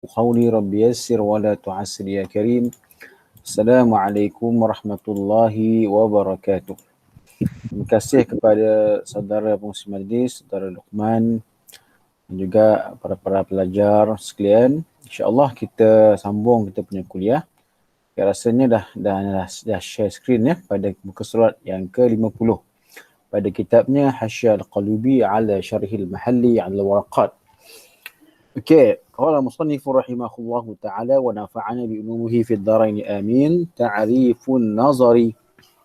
قولي رب يسر ولا تعسر يا كريم. السلام عليكم warahmatullahi wabarakatuh. Terima kasih kepada saudara pengurus majlis, saudara Luqman dan juga para pelajar sekalian. InsyaAllah kita sambung kita punya kuliah. Rasanya dah share screen ya pada muka surat yang ke-50 pada kitabnya Hasyiah Al-Qalubi ala Syarhil Mahalli ala Waraqat. Okey, qala musannif rahimahullah taala wa nafa'ana bi ulumihi fid dharain amin. Ta'rifun nazari.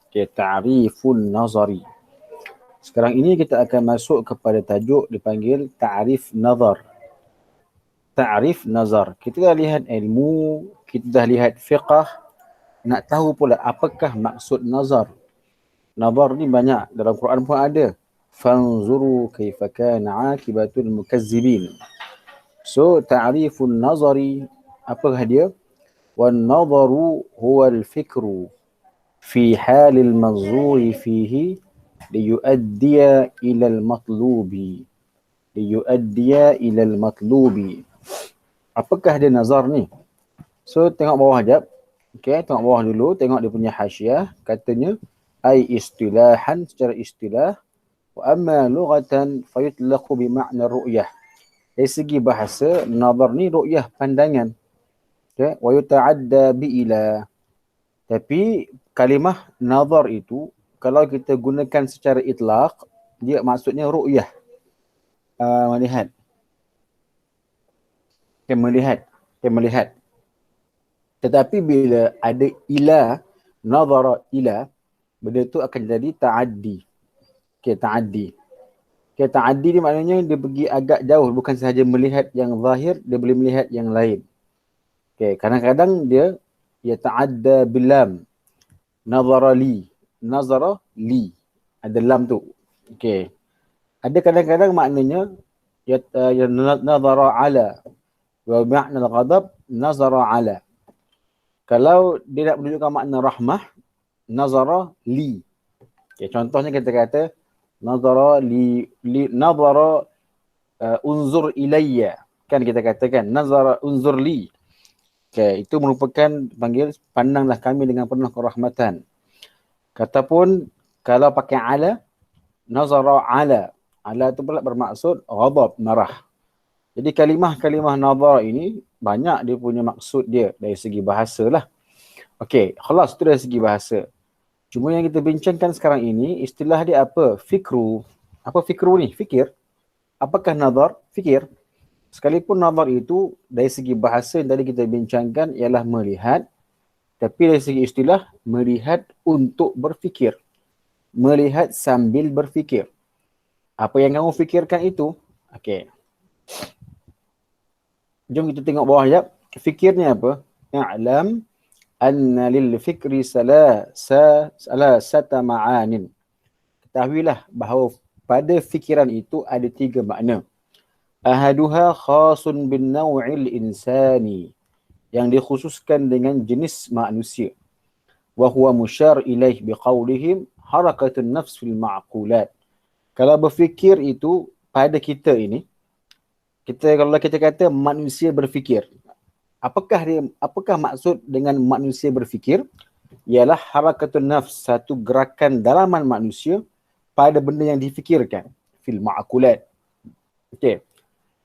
Okey, ta'rifun nazari. Sekarang ini kita akan masuk kepada tajuk dipanggil ta'rif nazar. Ta'rif nazar. Kita dah lihat ilmu, kita dah lihat fiqh, nak tahu pula apakah maksud nazar. Nazar ni banyak, dalam Quran pun ada. Fanzuru kaifa kana 'aqibatul mukazzibin. So, ta'rifun nazari, apakah dia? Wan nazaru huwa al-fikru fi halil manzuri fihi liyuaddiya ila al-matlubi. Liyuaddiya ila al-matlubi. Apakah dia nazar ni? So, tengok bawah jap. Okay, tengok bawah dulu. Tengok dia punya hasyiah. Katanya, ay istilahan, secara istilah. Wa amma lughatan fayutlaqu bima'na ru'yah. Dari segi bahasa, nazar ni ru'yah, pandangan. Okay. Wa yuta'adda bi'ila. Tapi kalimah nazar itu, kalau kita gunakan secara itlaq, dia maksudnya ru'yah. Melihat. Okay, melihat. Okay, melihat. Tetapi bila ada ila, nazara ila, benda tu akan jadi ta'addi. Okay, ta'addi. Okay, ta'addi ni maknanya dia pergi agak jauh, bukan sahaja melihat yang zahir, dia boleh melihat yang lain. Okay, kadang-kadang dia ta'adda bilam. Nazara li. Nazara li. Ada lam tu. Okay. Ada kadang-kadang maknanya nazara ala. Wa ma'na al-ghadab nazara ala. Kalau dia nak menunjukkan makna rahmah, nazara li. Okay, contohnya kita kata nazara nazara unzur ilayya, kan kita katakan nazara unzur li. Okay, itu merupakan panggil pandanglah kami dengan penuh kerahmatan. Katapun kalau pakai ala, nazara ala. Ala itu pula bermaksud ghadab, marah. Jadi kalimah-kalimah nazar ini banyak dia punya maksud dia dari segi bahasa lah. Okey, khalas itu dari segi bahasa. Cuma yang kita bincangkan sekarang ini, istilah dia apa? Fikru. Apa fikru ni? Fikir. Apakah nazar? Fikir. Sekalipun nazar itu dari segi bahasa yang tadi kita bincangkan ialah melihat. Tapi dari segi istilah, melihat untuk berfikir. Melihat sambil berfikir. Apa yang kamu fikirkan itu? Okey. Jom kita tengok bawah sekejap. Fikirnya apa? Ya'lam anna lil fikri salasata ma'anin. Ketahuilah bahawa pada fikiran itu ada 3 makna. Ahaduha khasun bin naw'il insani. Yang dikhususkan dengan jenis manusia. Wa huwa musyar ilaih biqaulihim harakatun nafs fil ma'qulat. Kalau berfikir itu pada kita ini, kalau kita kata manusia berfikir, apakah maksud dengan manusia berfikir? Ialah harakatun nafs, satu gerakan dalaman manusia pada benda yang difikirkan, fil ma'qulat. Okey.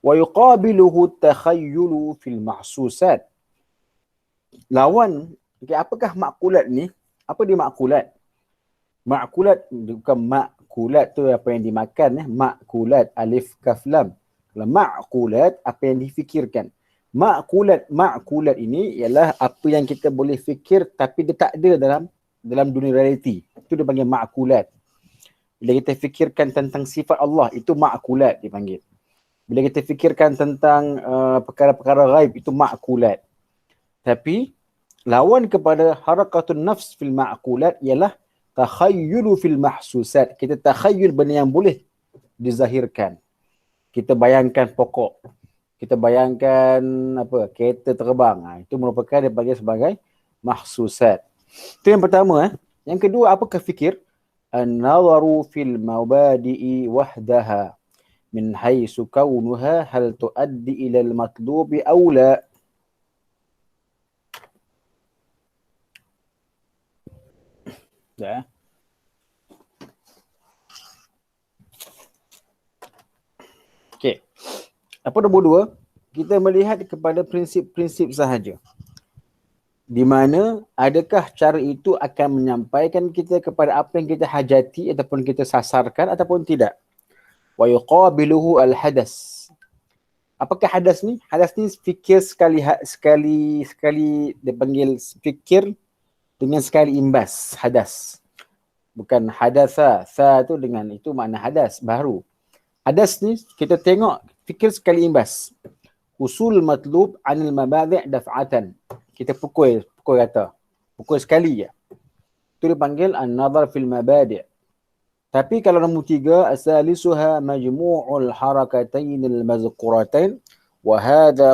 Wa yuqabiluhu takhayyulu fil mahsusat. Lawan, okay, apakah makulat ni? Apa dia makulat? Makulat, bukan makulat tu apa yang dimakan. Makulat, alif kaf lam. Kalau makulat, apa yang difikirkan. Makulat ini ialah apa yang kita boleh fikir tapi dia tak ada dalam dunia realiti. Itu dia panggil makulat. Bila kita fikirkan tentang sifat Allah, itu makulat dipanggil. Bila kita fikirkan tentang perkara-perkara ghaib, itu makulat. Tapi lawan kepada harakatun nafs fil ma'qulat ialah takhayyulu fil mahsusat. Kita takhayyul benda yang boleh dizahirkan. Kita bayangkan pokok. Kita bayangkan kereta terbang. Itu merupakan dipanggil sebagai mahsusat. Itu yang pertama. Yang kedua, apakah fikir? An-nazaru fil mabadi'i wahdaha min haitsu kaunuha hal tuaddi ila al-matlubi aw la. Ya. Okey. Apa nombor 2? Kita melihat kepada prinsip-prinsip sahaja. Di mana adakah cara itu akan menyampaikan kita kepada apa yang kita hajati ataupun kita sasarkan ataupun tidak. Wa yuqabiluhu al-hadas. Apakah hadas ni? Hadas ni fikir sekali dia panggil fikir dengan sekali imbas, hadas. Bukan hadasa, sa tu dengan itu makna hadas baru. Hadas ni kita tengok fikir sekali imbas. Usul matlub anil mabadi' daf'atan. Kita pukul kata. Pukul sekali je. Itu dipanggil an-nazar fil mabadi'. Tapi kalau nombor 3, asalisuha majmu'ul harakatain al-mazkuratain wa hadha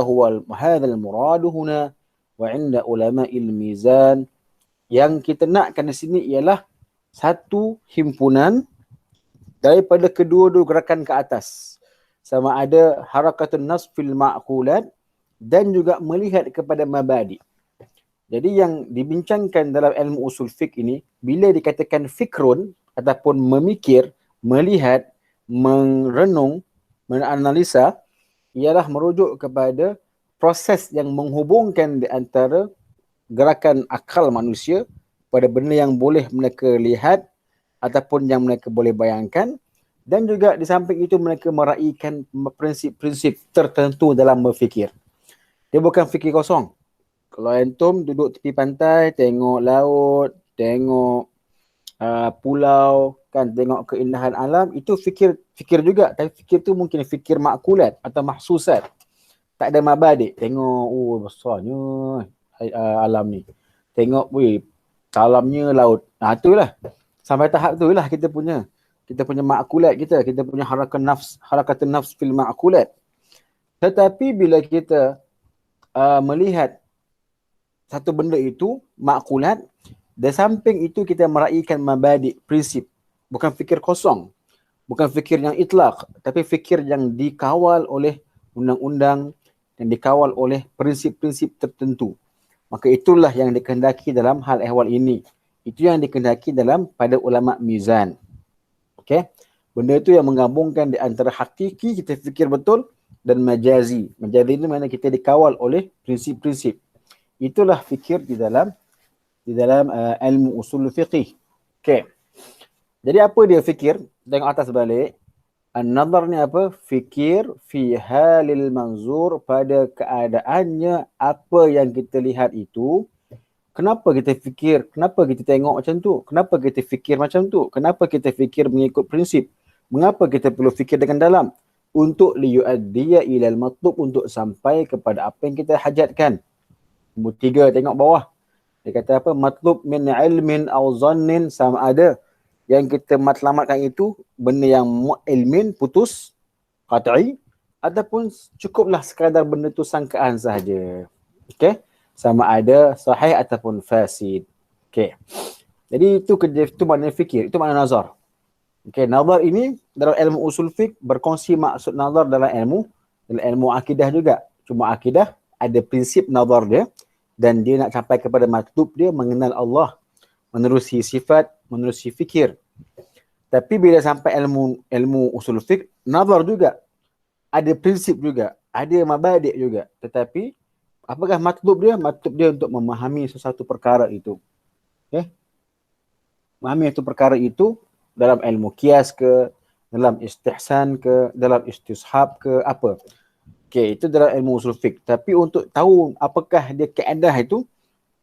al-murad huna wa 'inda ulama'il mizan. Yang kita nakkan di sini ialah satu himpunan daripada kedua-dua gerakan ke atas. Sama ada harakatun nas fil ma'qulat dan juga melihat kepada mabadi'. Jadi yang dibincangkan dalam ilmu usul fiqh ini, bila dikatakan fikrun ataupun memikir, melihat, merenung, menganalisa, ialah merujuk kepada proses yang menghubungkan di antara gerakan akal manusia pada benda yang boleh mereka lihat ataupun yang mereka boleh bayangkan, dan juga di samping itu mereka meraihkan prinsip-prinsip tertentu dalam berfikir. Dia bukan fikir kosong. Kalau antum duduk tepi pantai, tengok laut, tengok pulau, kan, tengok keindahan alam, itu fikir juga. Tapi fikir tu mungkin fikir makulat atau mahsusat. Tak ada mabadi'. Tengok, oh besarnya alam ni. Tengok, weh, dalamnya laut. Nah, itulah. Sampai tahap tu lah kita punya makulat kita punya harakat nafs fil makulat. Tetapi bila kita melihat satu benda itu, makulat, di samping itu kita meraihkan mabadi', prinsip. Bukan fikir kosong. Bukan fikir yang itlaq, tapi fikir yang dikawal oleh undang-undang, yang dikawal oleh prinsip-prinsip tertentu. Maka itulah yang dikehendaki dalam hal ehwal ini. Itu yang dikehendaki pada ulama mizan. Okey? Benda itu yang menggabungkan di antara hakiki, kita fikir betul, dan majazi. Majazi itu mana kita dikawal oleh prinsip-prinsip. Itulah fikir di dalam ilmu usul fiqih. Okey. Jadi apa dia fikir? Tengok atas balik. An-nazar ni apa? Fikir fi halil manzur, pada keadaannya apa yang kita lihat itu. Kenapa kita fikir? Kenapa kita tengok macam tu? Kenapa kita fikir macam tu? Kenapa kita fikir mengikut prinsip? Mengapa kita perlu fikir dengan dalam? Untuk liyu'addiya ilal matlub, untuk sampai kepada apa yang kita hajatkan. Nombor 3, tengok bawah. Dia kata apa? Matlub min ilmin aw zannin, sama ada yang kita matlamatkan itu benda yang ilmin, putus, qat'i, ataupun cukuplah sekadar benda tu sangkaan sahaja. Okey? Sama ada sahih ataupun fasid. Okey. Jadi itu makna fikir, itu makna nazar. Okey, nazar ini dalam ilmu usul fiqh berkongsi maksud nazar dalam ilmu akidah juga. Cuma akidah ada prinsip nazar dia, dan dia nak sampai kepada matlub dia mengenal Allah, menerusi sifat, menerusi fikir. Tapi bila sampai ilmu usul fiqh, nazar juga. Ada prinsip juga, ada mabadi' juga. Tetapi apakah matlub dia? Matlub dia untuk memahami sesuatu perkara itu. Okay? Memahami satu perkara itu dalam ilmu qiyas ke, dalam istihsan ke, dalam istishab ke, apa. Okey, itu dalam ilmu usul fiqh. Tapi untuk tahu apakah dia kaedah itu,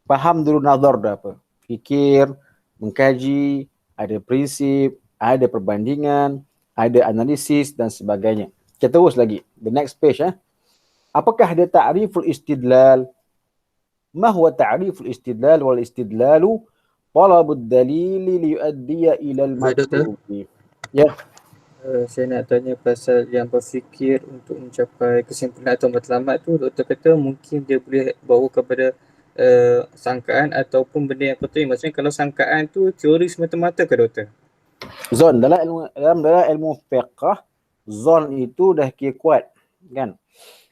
faham dulu nazar dah apa. Fikir, mengkaji, ada prinsip, ada perbandingan, ada analisis dan sebagainya. Kita terus lagi. The next page. Apakah dia ta'riful istidlal? Ma huwa ta'riful istidlal? Wal istidlalu talabud dalili liyuaddiya ilal matlubi. Ya. Saya nak tanya pasal yang berfikir untuk mencapai kesimpulan atau matlamat tu, doktor kata mungkin dia boleh bawa kepada sangkaan ataupun benda yang kotor. Maksudnya kalau sangkaan tu teori semata-mata ke doktor? Zon dalam ilmu fiqh, zon itu dah kira kuat, kan?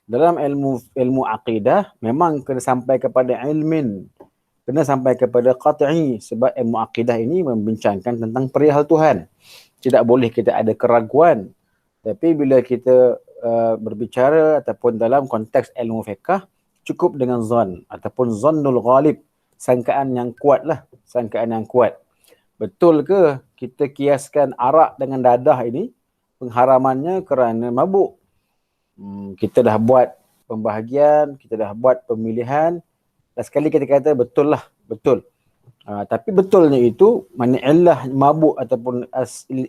Dalam ilmu akidah memang kena sampai kepada ilmin kena sampai kepada qat'i, sebab ilmu akidah ini membincangkan tentang perihal Tuhan. Tidak boleh kita ada keraguan. Tapi bila kita berbicara ataupun dalam konteks ilmu fiqh, cukup dengan zon ataupun zonnul ghalib, sangkaan yang kuat lah, sangkaan yang kuat. Betul ke kita kiaskan arak dengan dadah ini pengharamannya kerana mabuk? Kita dah buat pembahagian, kita dah buat pemilihan, dan sekali kita kata betul lah, betul. Tapi betulnya itu, mana illah mabuk ataupun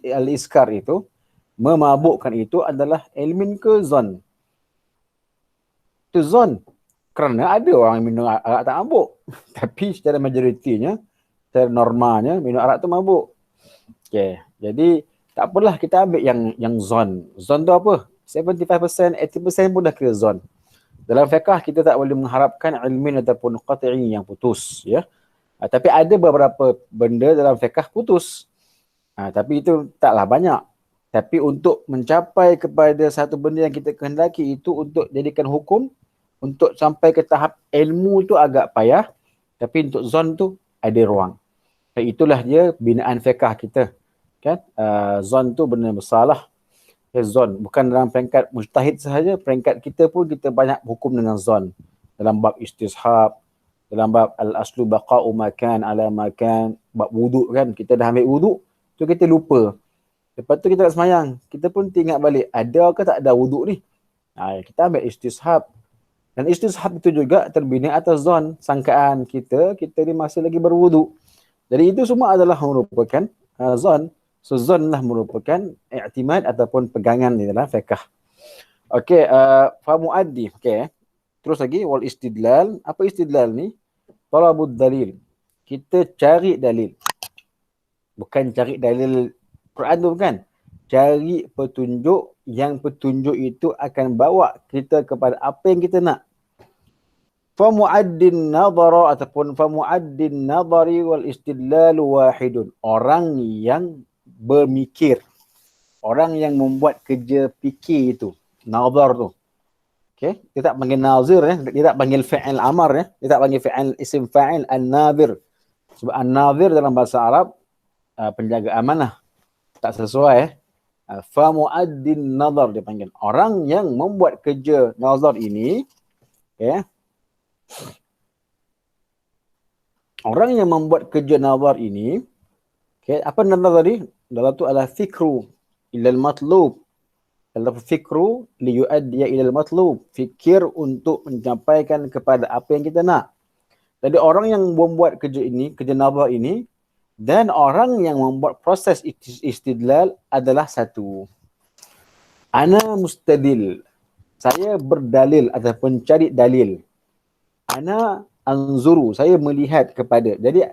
al-iskar itu, memabukkan itu adalah ilmin ke zon? Itu zon. Kerana ada orang yang minum arak tak mabuk. Tapi secara majoritinya, secara normalnya, minum arak tu mabuk. Okay. Jadi, tak apalah kita ambil yang zon. Zon tu apa? 75%, 80% pun dah kira zon. Dalam fiqh kita tak boleh mengharapkan ilmin ataupun qat'i yang putus, ya. Tapi ada beberapa benda dalam fiqh putus. Tapi itu taklah banyak. Tapi untuk mencapai kepada satu benda yang kita kehendaki itu untuk jadikan hukum, untuk sampai ke tahap ilmu tu agak payah. Tapi untuk zon tu ada ruang. Dan itulah dia binaan fiqh kita. Kan? Zon tu benda besar lah. Zon bukan dalam peringkat mujtahid sahaja, peringkat kita pun kita banyak hukum dengan zon. Dalam bab istishab, dalam bab al-aslu baqa'u makan ala makan, bab wuduk kan, kita dah ambil wuduk, tu kita lupa. Lepas tu kita nak semayang, kita pun ingat balik, ada ke tak ada wuduk ni? Kita ambil istishab. Dan istishab itu juga terbina atas zon, sangkaan kita ni masih lagi berwuduk. Jadi itu semua adalah merupakan zon. So, zon lah merupakan i'timad ataupun pegangan di dalam fiqh. Okey, fa muaddi. Okey. Terus lagi, wal istidlal. Apa istidlal ni? Talabud dalil. Kita cari dalil. Bukan cari dalil Quran tu bukan. Cari petunjuk, yang petunjuk itu akan bawa kita kepada apa yang kita nak. Fa muaddin nadhara ataupun fa muaddin nadhari wal istidlal wahidun. Orang yang bermikir, orang yang membuat kerja fikir itu, nazar tu. Okey, dia tak panggil nazir ya, dia tak panggil fi'il amar ya, dia tak panggil fi'il isim fa'il an-nazir. Sebab an-nazir dalam bahasa Arab penjaga amanah. Tak sesuai ya. Fa muaddin nazar dia panggil. Orang yang membuat kerja nazar ini, ya. Orang yang membuat kerja nazar ini, okey, apa nazar tadi? Dalam tu adalah fikru ilal matlub. Dalam fikru liyuaddiya ilal matlub. Fikir untuk mencampaikan kepada apa yang kita nak. Jadi orang yang membuat kerja ini, kerja nazar ini, dan orang yang membuat proses istidlal adalah satu. Ana mustadil. Saya berdalil ataupun cari dalil. Ana anzuru. Saya melihat kepada. Jadi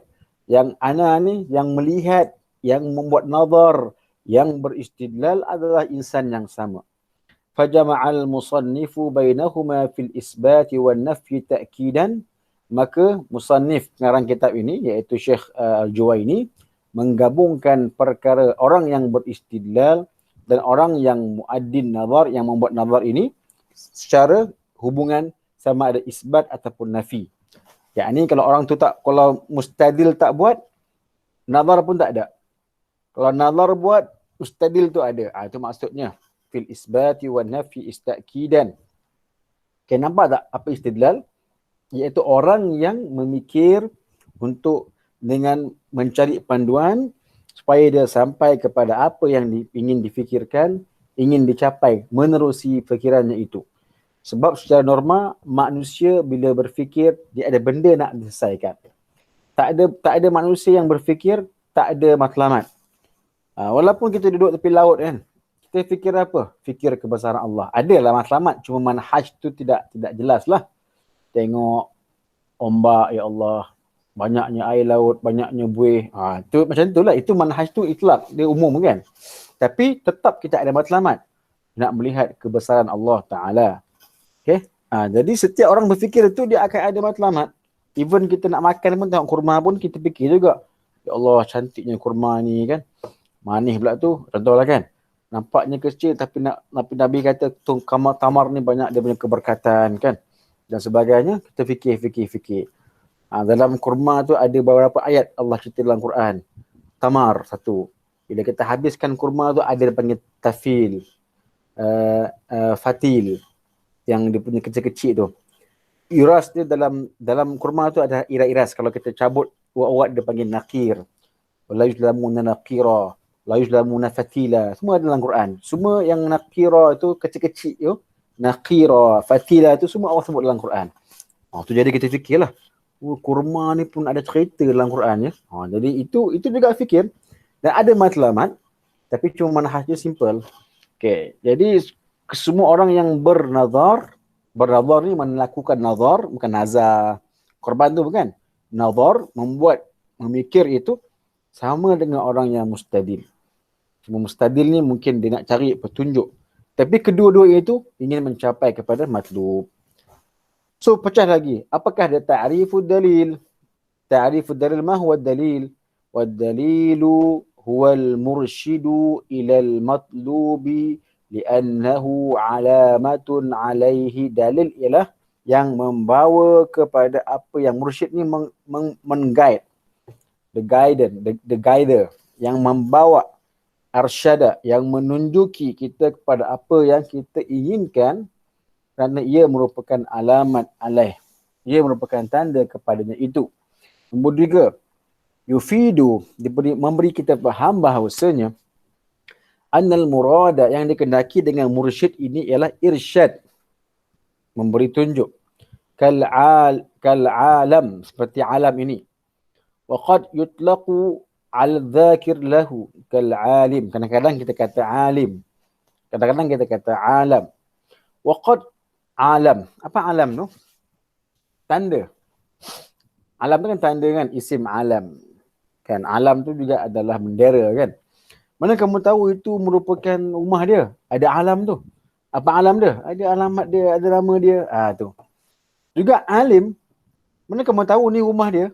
yang ana ni, yang melihat, yang membuat nazar, yang beristidlal adalah insan yang sama. Fajama'al musannifu bainahuma fil isbati wan nafyi ta'kidan. Maka musannif pengarang kitab ini, iaitu Syekh Al-Juwaini, menggabungkan perkara orang yang beristidlal dan orang yang muaddin nazar, yang membuat nazar ini secara hubungan sama ada isbat ataupun nafi. Yakni kalau orang tu tak, kalau mustadil tak buat, nazar pun tak ada. Kalau nazar buat, mustadil tu ada. Itu maksudnya. Fil isbati wa nafi istakidan. Okay, nampak tak apa istidlal? Iaitu orang yang memikir untuk dengan mencari panduan supaya dia sampai kepada apa yang ingin difikirkan, ingin dicapai, menerusi fikirannya itu. Sebab secara normal, manusia bila berfikir, dia ada benda nak diselesaikan. Tak ada manusia yang berfikir, tak ada matlamat. Walaupun kita duduk tepi laut kan, kita fikir apa? Fikir kebesaran Allah. Adalah matlamat, cuma manhaj tu tidak jelas lah. Tengok ombak, ya Allah, banyaknya air laut, banyaknya buih. Tu macam tu lah. Itu manhaj tu itlak, dia umum kan. Tapi tetap kita ada matlamat. Nak melihat kebesaran Allah Ta'ala. Okay? Jadi setiap orang berfikir itu dia akan ada matlamat. Even kita nak makan pun, tengok kurma pun kita fikir juga. Ya Allah, cantiknya kurma ni kan. Manis pula tu, contohlah kan. Nampaknya kecil tapi Nabi kata tu tamar ni banyak dia punya keberkatan kan. Dan sebagainya, kita fikir. Dalam kurma tu ada beberapa ayat Allah cerita dalam Quran. Tamar satu. Bila kita habiskan kurma tu ada panggil tafil, fatil, yang dia punya kecil-kecil tu. Iras dia dalam kurma tu ada iras. Kalau kita cabut urat-urat dia panggil nakir. La yuzlamuna nakira, la yuzlamuna fatila. Semua ada dalam Quran. Semua yang nakira tu kecil-kecil tu, nakira, fatila tu semua Allah sebut dalam Quran. Tu jadi kita fikirlah. Kurma ni pun ada cerita dalam Quran ya. Jadi itu juga fikir. Dan ada matlamat tapi cuma manhajnya simple. Okey. Jadi semua orang yang bernazar ni melakukan nazar, bukan nazar. Korban tu bukan. Nazar, memikir itu sama dengan orang yang mustadil. Cuma mustadil ni mungkin dia nak cari petunjuk. Tapi kedua-dua itu ingin mencapai kepada matlub. So pecah lagi. Apakah dia ta'rifud dalil? Ta'rifud dalil ma huwa dalil? Wad dalilu huwa al-murshidu ila al-matlubi li'annahu alamatun alaihi. Dalil ialah yang membawa kepada apa yang mursyid ni mengguide. The guider yang membawa, arsyada yang menunjuki kita kepada apa yang kita inginkan, kerana ia merupakan alamat alaih. Ia merupakan tanda kepadanya itu. Nombor 3, yufidu, memberi kita faham bahawasanya annal murada, yang dikendaki dengan mursyid ini ialah irsyad, memberi tunjuk. Kal alam, seperti alam ini. Wa qad yutlaqu al-dzakir lahu kal alim. Kadang-kadang kita kata alim. Kadang-kadang kita kata alam. Wa qad alam. Apa alam tu? Tanda. Alam tu kan tanda kan, isim alam. Kan alam tu juga adalah bendera kan. Mana kamu tahu itu merupakan rumah dia? Ada alam tu. Apa alam dia? Ada alamat dia, ada nama dia. Tu. Juga alim, mana kamu tahu ni rumah dia?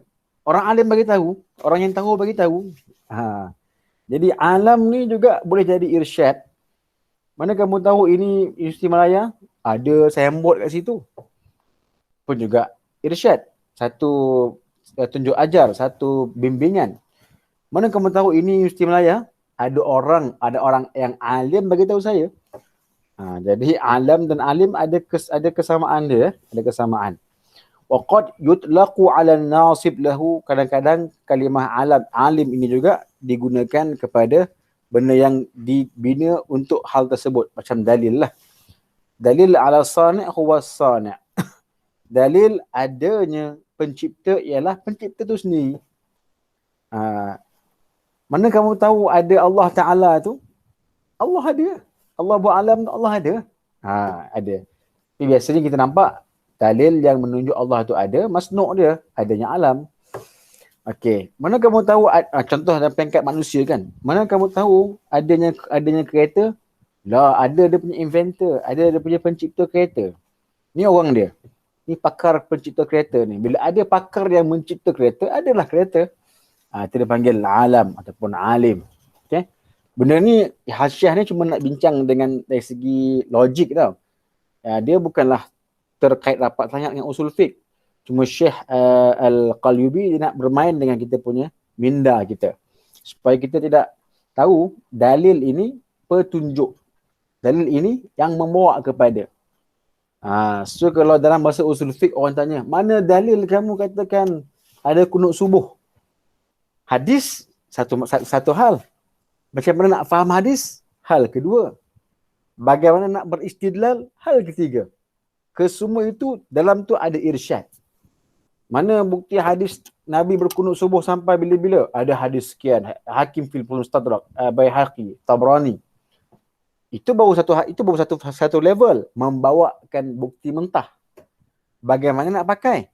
Orang alim bagi tahu, orang yang tahu bagi tahu. Jadi alam ni juga boleh jadi irsyad. Mana kamu tahu ini Universiti Malaya? Ada signboard kat situ. Pun juga irsyad. Satu tunjuk ajar, satu bimbingan. Mana kamu tahu ini Universiti Malaya? Ada orang yang alim bagi tahu saya. Jadi alam dan alim ada kesamaan dia, ada kesamaan. Wa qad yutlaqu 'ala an-nasib lahu, kadang-kadang kalimah alim ini juga digunakan kepada benda yang dibina untuk hal tersebut, macam dalil lah. Dalil 'ala sani' huwa sani'. Dalil adanya pencipta ialah pencipta tu sendiri. Mana kamu tahu ada Allah Ta'ala tu? Allah ada. Allah buat alam tu, Allah ada. Ada. Tapi biasanya kita nampak dalil yang menunjuk Allah tu ada, masnu' dia, adanya alam. Okey. Mana kamu tahu, contoh dalam peringkat manusia kan, mana kamu tahu adanya kereta? Lah, ada dia punya inventor, ada dia punya pencipta kereta. Ni orang dia. Ni pakar pencipta kereta ni. Bila ada pakar yang mencipta kereta, adalah kereta. Itu dia panggil alam ataupun alim. Okey. Benda ni, Hasyiah ni cuma nak bincang dari segi logik tau. Dia bukanlah terkait rapat sangat dengan usul fiqh. Cuma Syekh Al-Qalyubi dia nak bermain dengan kita punya minda kita. Supaya kita tidak tahu dalil ini petunjuk. Dalil ini yang membawa kepada. So kalau dalam bahasa usul fiqh orang tanya, mana dalil kamu katakan ada kunut subuh? Hadis satu hal. Macam mana nak faham hadis? Hal kedua. Bagaimana nak beristidlal? Hal ketiga. Kesemua itu dalam tu ada irsyad. Mana bukti hadis Nabi berkunut subuh sampai bila-bila? Ada hadis sekian. Hakim fil Mustadrak, Baihaqi, Tabrani. Itu baru satu level, membawakan bukti mentah. Bagaimana nak pakai?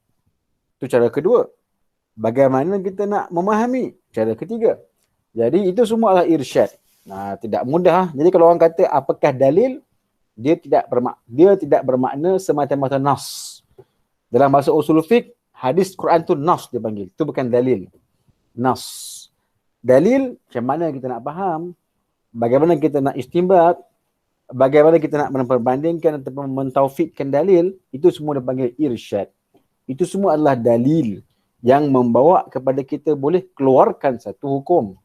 Itu cara kedua. Bagaimana kita nak memahami? Cara ketiga. Jadi itu semua adalah irsyad. Tidak mudah. Jadi kalau orang kata apakah dalil, dia tidak bermakna semata-mata nas. Dalam bahasa usul fiqh, hadis Quran tu nas dia panggil. Itu bukan dalil. Nas. Dalil, macam mana kita nak faham? Bagaimana kita nak istinbat? Bagaimana kita nak memperbandingkan ataupun mentaufikkan dalil? Itu semua dia panggil irsyad. Itu semua adalah dalil. yang membawa kepada kita boleh keluarkan satu hukum,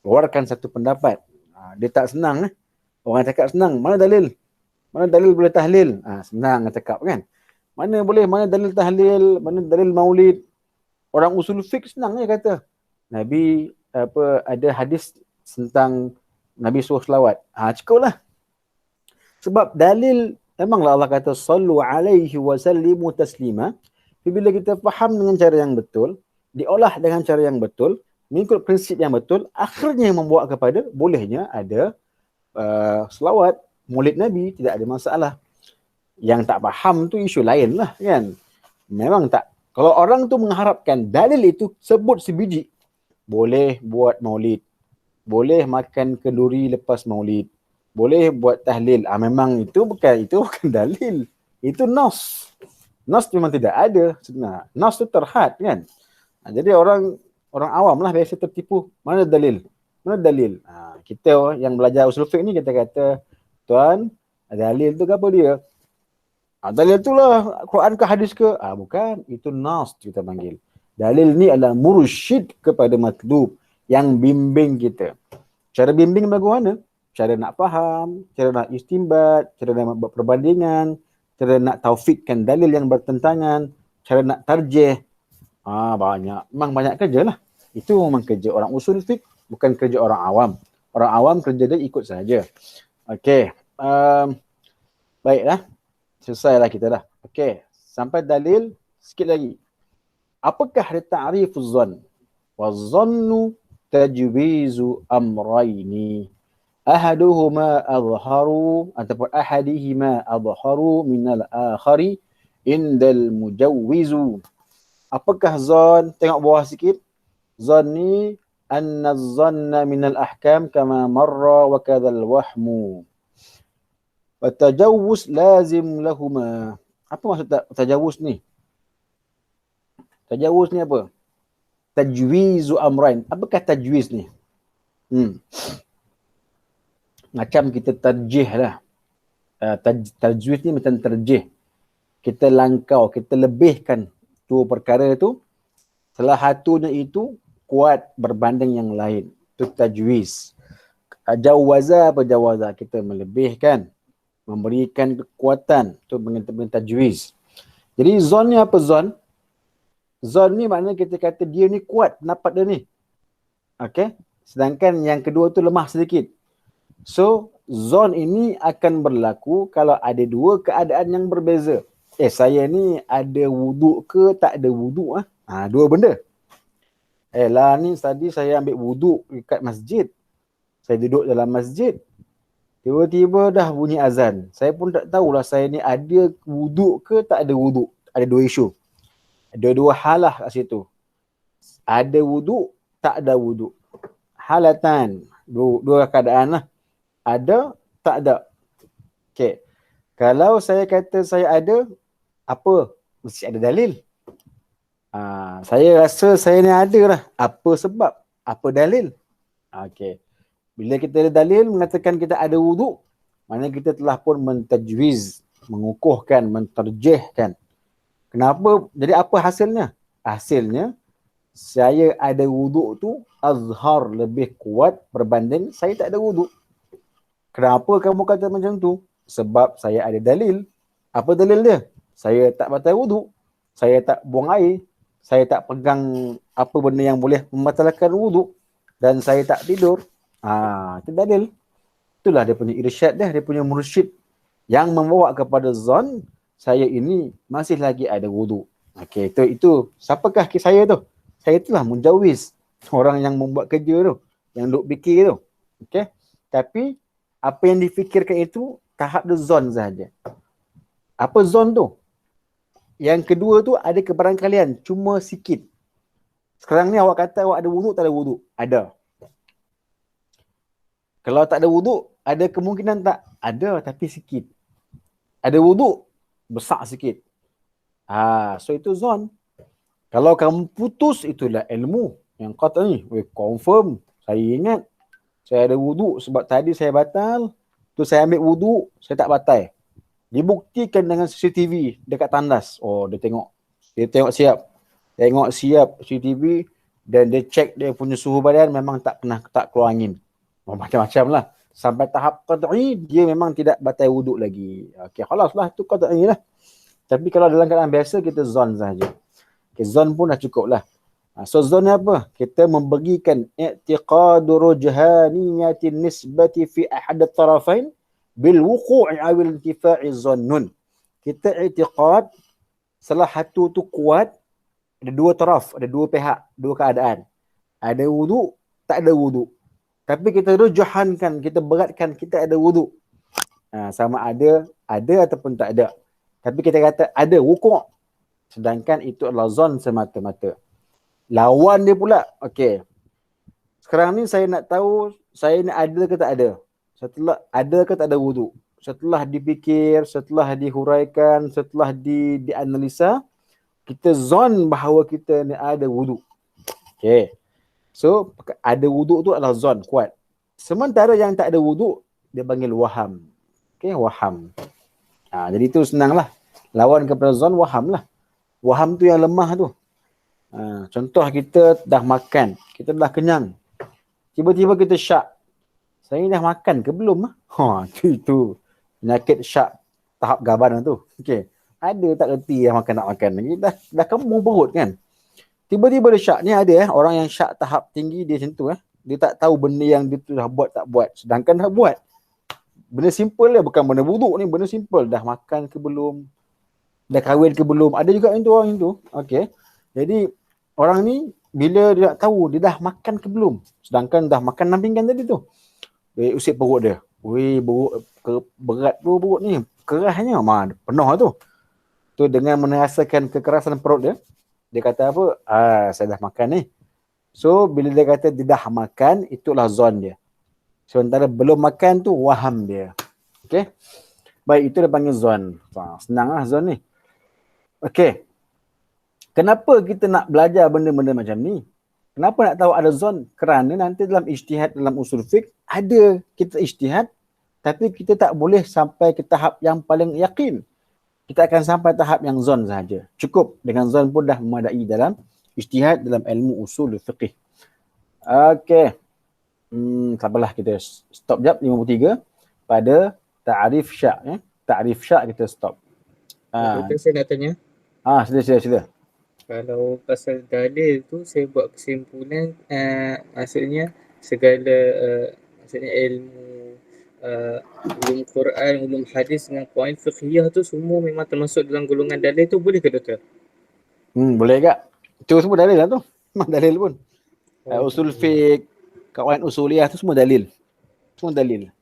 keluarkan satu pendapat. Dia tak senang. Orang cakap senang, mana dalil? Mana dalil boleh tahlil? Senang cakap kan. Mana boleh, mana dalil tahlil, mana dalil maulid. Orang usul fiqh senang je kata. Nabi ada hadis tentang Nabi suruh selawat. Cukup lah. Sebab dalil, memanglah Allah kata sallu alaihi wa sallimu taslima. Bila kita faham dengan cara yang betul, diolah dengan cara yang betul, mengikut prinsip yang betul, akhirnya yang membawa kepada bolehnya ada selawat, maulid Nabi, tidak ada masalah. Yang tak faham tu isu lain lah kan. Memang tak. Kalau orang tu mengharapkan dalil itu sebut sebiji, boleh buat maulid, boleh makan kenduri lepas maulid, boleh buat tahlil. Memang itu bukan dalil. Itu nas. Nas memang tidak ada sebenarnya. Nas tu terhad kan. Jadi orang awam lah biasa tertipu. Mana dalil? Mana dalil? Kita yang belajar usul fiqh ni kita kata, tuan, dalil tu apa dia? Dalil tu lah Quran ke hadis ke? Bukan, itu nas kita panggil. Dalil ni adalah mursyid kepada matlub, yang bimbing kita. Cara bimbing bagaimana? Cara nak faham, cara nak istimbat, cara nak buat perbandingan, cara nak taufikkan dalil yang bertentangan, cara nak tarjih. Banyak. Memang banyak kerja lah. Itu memang kerja orang usul fiqh, bukan kerja orang awam. Orang awam kerja dia ikut saja. Okey. Baiklah. Selesailah kita dah. Okey. Sampai dalil, sikit lagi. Apakah dia ta'rifuz zon? Waz-zannu tajwizu amrayni. Ahaduhuma adharu ataupun ahadihima adharu minal akhari indal mujawwizu. Apakah zon? Tengok bawah sikit. Zon ni anna zanna minal ahkam kama marra wa kadzal wahmu. Wa tajawuz lazim lahuma. Apa maksud tajawuz ni? Tajawuz ni apa? Tajwizu amrain. Apakah tajwiz ni? Macam kita tarjih lah. Tajwiz ni macam tarjih. Kita langkau, kita lebihkan dua perkara tu. Salah satunya itu kuat berbanding yang lain. Itu tajwiz. Jawaza apa jawaza? Kita melebihkan, memberikan kekuatan. Itu dengan tajwiz. Jadi zon ni apa zon? Zon ni maknanya kita kata dia ni kuat pendapat dia ni. Okay? Sedangkan yang kedua tu lemah sedikit. So, zon ini akan berlaku kalau ada dua keadaan yang berbeza. Saya ni ada wuduk ke tak ada wuduk? Dua benda. Ni tadi saya ambil wuduk dekat masjid. Saya duduk dalam masjid. Tiba-tiba dah bunyi azan. Saya pun tak tahulah saya ni ada wuduk ke tak ada wuduk. Ada dua isu. Ada dua halah kat situ. Ada wuduk, tak ada wuduk. Halatan. Dua keadaan lah. Ada, tak ada. Okay. Kalau saya kata saya ada, apa? Mesti ada dalil. Saya rasa saya ni ada lah. Apa sebab? Apa dalil? Okay. Bila kita ada dalil mengatakan kita ada wuduk, maknanya kita telah pun mentajwiz, mengukuhkan, menterjihkan. Kenapa? Jadi apa hasilnya? Hasilnya, saya ada wuduk tu azhar lebih kuat berbanding saya tak ada wuduk. Kenapa kamu kata macam tu? Sebab saya ada dalil. Apa dalil dia? Saya tak batal wuduk. Saya tak buang air. Saya tak pegang apa benda yang boleh membatalkan wuduk. Dan saya tak tidur. Itu dalil. Itulah dia punya irsyad dia punya mursyid. Yang membawa kepada zon, saya ini masih lagi ada wuduk. Okey, itu. Siapakah saya tu? Saya itulah mujawwiz. Orang yang membuat kerja tu. Yang duk fikir tu. Okey. Tapi, apa yang difikirkan itu tahap dia zon sahaja. Apa zon tu? Yang kedua tu ada kebarangkalian, cuma sikit. Sekarang ni awak kata awak ada wuduk, tak ada wuduk? Ada. Kalau tak ada wuduk, ada kemungkinan tak? Ada, tapi sikit. Ada wuduk, besar sikit. So itu zon. Kalau kamu putus, itulah ilmu. Yang kata ni, confirm, saya ingat. Saya ada wuduk sebab tadi saya batal. Tu saya ambil wuduk, saya tak batal. Dibuktikan dengan CCTV dekat tandas. Dia tengok siap. Tengok siap CCTV dan dia check dia punya suhu badan memang tak keluar angin. Macam-macam lah. Sampai tahap qat'i dia memang tidak batal wuduk lagi. Okey, khalas lah tu qat'i lah. Tapi kalau dalam keadaan biasa kita zon saja. Okay, zon pun dah cukup lah. So zon ni apa? Kita memberikan i'tiqadu rujhaniyatin nisbati fi ahad at-tarafain bil wuqu'i awil intifa'i zannun. Kita i'tiqad salah satu tu kuat, ada dua taraf, ada dua pihak, dua keadaan. Ada wuduk, tak ada wuduk. Tapi kita rujuhankan, kita beratkan kita ada wuduk. Sama ada ataupun tak ada. Tapi kita kata ada wuku'. Sedangkan itu adalah zon semata-mata. Lawan dia pula, okey. Sekarang ni saya nak tahu saya ni ada ke tak ada. Setelah ada ke tak ada wuduk. Setelah dipikir, setelah dihuraikan, setelah dianalisa, kita zon bahawa kita ni ada wuduk. Okey. So, ada wuduk tu adalah zon kuat. Sementara yang tak ada wuduk, dia panggil waham. Okey, waham. Jadi tu senanglah. Lawan kepada zon, waham lah. Waham tu yang lemah tu. Contoh kita dah makan, kita dah kenyang. Tiba-tiba kita syak. Saya dah makan ke belum? Itu penyakit syak tahap gaban tu. Okey. Ada tak reti dah makan nak makan. Dah kembung perut kan. Tiba-tiba dia syak. Ni ada orang yang syak tahap tinggi dia macam tu Dia tak tahu benda yang dia tu dah buat tak buat. Sedangkan dah buat. Benda simple lah, bukan benda buruk ni, benda simple. Dah makan ke belum? Dah kahwin ke belum? Ada juga yang tu orang yang tu. Okey. Jadi orang ni bila dia tak tahu dia dah makan ke belum. Sedangkan dah makan 6 pinggan tadi tu. Dia usik perut dia. Weh, berat tu perut ni. Kerasnya. Penuh tu. Tu dengan merasakan kekerasan perut dia. Dia kata apa? Saya dah makan ni. So, bila dia kata dia dah makan, itulah zon dia. Sementara belum makan tu, waham dia. Okey? Baik, itu dia panggil zon. Senang lah zon ni. Okey. Kenapa kita nak belajar benda-benda macam ni? Kenapa nak tahu ada zon? Kerana nanti dalam ijtihad, dalam usul fiqh, ada kita ijtihad, tapi kita tak boleh sampai ke tahap yang paling yakin. Kita akan sampai tahap yang zon sahaja. Cukup dengan zon pun dah memadai dalam ijtihad, dalam ilmu usul fiqh. Okey. Sabarlah kita stop jap 53 pada ta'rif syak. Ta'rif syak kita stop. Doktor, saya nak tanya. Sila. Kalau pasal dalil tu saya buat kesimpulan maksudnya segala maksudnya ilmu ulum Quran, ulum hadis dengan poin fiqhiyah tu semua memang termasuk dalam golongan dalil tu, boleh ke doktor? Boleh tak? Itu semua dalil lah tu. Memang dalil pun. Usul fiqh, kawan usuliyah tu semua dalil. Semua dalil.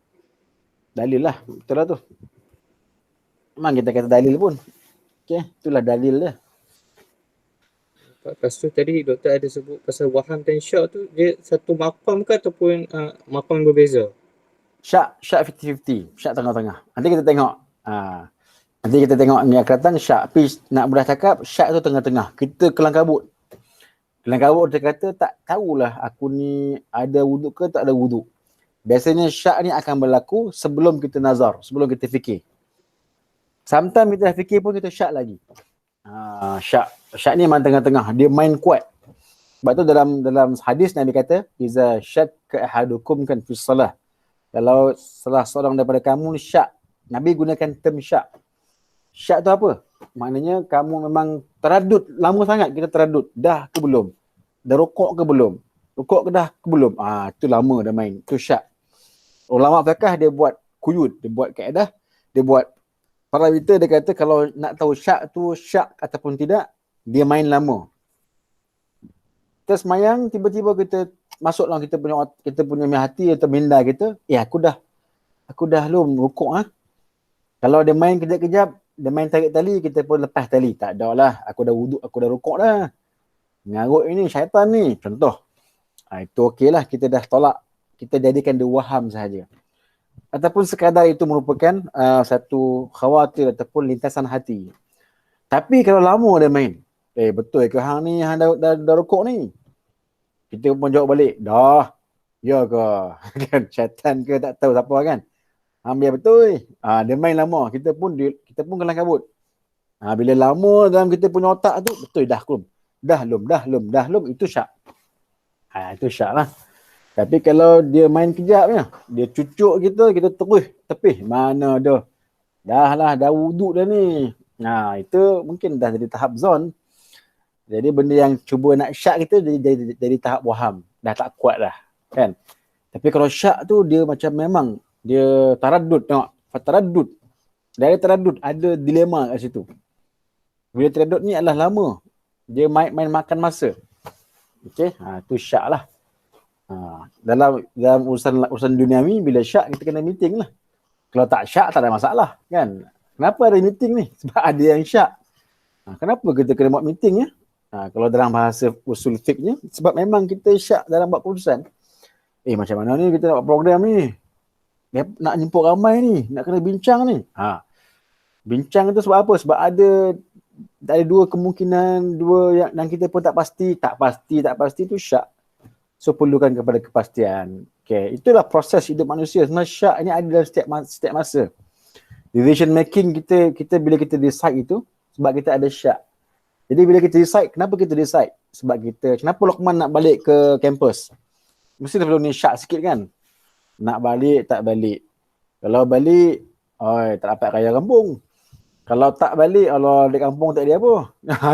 Dalil lah. Betul lah tu. Memang kita kata dalil pun. Okey, itulah dalil dia. Lepas tu tadi doktor ada sebut pasal waham dan syak tu, dia satu maqam ke ataupun maqam yang berbeza? Syak 50-50. Syak tengah-tengah. Nanti kita tengok. Nanti kita tengok ni akan datang syak. Tapi nak mudah cakap, syak tu tengah-tengah. Kita kelang kabut. Kelang kabut dia kata tak tahulah aku ni ada wuduk ke tak ada wuduk. Biasanya syak ni akan berlaku sebelum kita nazar, sebelum kita fikir. Sometimes kita dah fikir pun kita syak lagi. Syak ni memang tengah-tengah. Dia main kuat. Sebab tu dalam hadis Nabi kata, iza syakka ahadukum kan fi salah. Kalau salah seorang daripada kamu syak, Nabi gunakan term syak. Syak tu apa? Maknanya kamu memang teradud, lama sangat kita teradud. Dah ke belum? Dah rukuk ke belum? Rukuk ke dah ke belum? Itu lama dah main. Itu syak. Ulama fiqh dia buat kuyud, dia buat kaedah, dia buat parameter, dia kata kalau nak tahu syak tu syak ataupun tidak, dia main lama. Kita semayang, tiba-tiba kita masuk dalam kita punya hati atau minda kita, aku dah rukuk Kalau dia main kejap-kejap, dia main tarik tali, kita pun lepas tali. Tak ada lah, aku dah wuduk, aku dah rukuk dah. Ngarut ini, syaitan ni. Contoh. Itu okey lah, kita dah tolak. Kita jadikan dia waham sahaja. Ataupun sekadar itu merupakan satu khawatir ataupun lintasan hati. Tapi kalau lama dia main, betul ke hang ni, hang dah rukuk ni? Kita pun jawab balik, dah. Ya ke? Kan syaitan ke tak tahu siapa kan? Biar betul. Dia main lama. Kita pun kelang kabut. Bila lama dalam kita punya otak tu, betul dah kum. dah lum, itu syak. Itu syak lah. Tapi kalau dia main kejapnya, dia cucuk kita terus tepih, mana dah wuduk dah ni. Itu mungkin dah jadi tahap zon. Jadi benda yang cuba nak syak kita jadi tahap waham, dah tak kuat dah, kan? Tapi kalau syak tu dia macam memang dia taraddud, tengok, taraddud. Dari taraddud ada dilema kat situ. Bila taraddud ni adalah lama, dia main makan masa. Okey, tu syak lah. Dalam urusan duniawi, bila syak kita kena meeting lah. Kalau tak syak tak ada masalah, kan? Kenapa ada meeting ni? Sebab ada yang syak. Kenapa kita kena buat meeting ya? Kalau dalam bahasa usul fiqhnya, sebab memang kita syak dalam buat keputusan. Macam mana ni kita nak buat program ni? Nak jemput ramai ni, nak kena bincang ni. Bincang tu sebab apa? Sebab ada dua kemungkinan, dua yang kita pun tak pasti tu syak. So perlukan kepada kepastian. Okay, itulah proses hidup manusia. Sebenarnya syak ni ada dalam setiap masa. Decision making kita bila kita decide itu sebab kita ada syak. Jadi bila kita decide, kenapa kita decide? Sebab kenapa Luqman nak balik ke kampus? Mesti perlu ni syak sikit kan? Nak balik, tak balik. Kalau balik, tak dapat kaya kampung. Kalau tak balik, Allah di kampung tak ada apa.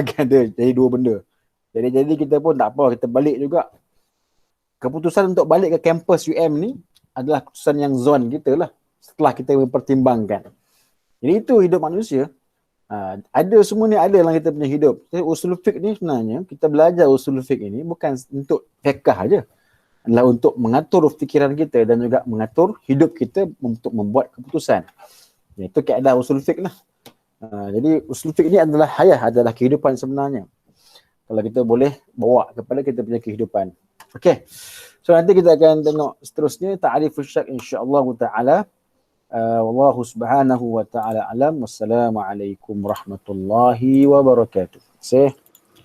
Kan ada, jadi dua benda. Jadi kita pun tak apa, kita balik juga. Keputusan untuk balik ke kampus UM ni adalah keputusan yang zon kita lah. Setelah kita mempertimbangkan. Jadi itu hidup manusia. Ada semua ni ada dalam kita punya hidup. Jadi usul fiqh ni sebenarnya, kita belajar usul fiqh ini bukan untuk fiqh aja. Adalah untuk mengatur fikiran kita dan juga mengatur hidup kita untuk membuat keputusan. Itu keadaan usul fiqh lah. Jadi usul fiqh ni adalah adalah kehidupan sebenarnya. Kalau kita boleh bawa kepada kita punya kehidupan. Okey. So nanti kita akan tengok seterusnya ta'rifus syak insya-Allah taala. Wallahu subhanahu wa ta'ala alam. Wassalamualaikum warahmatullahi wabarakatuh.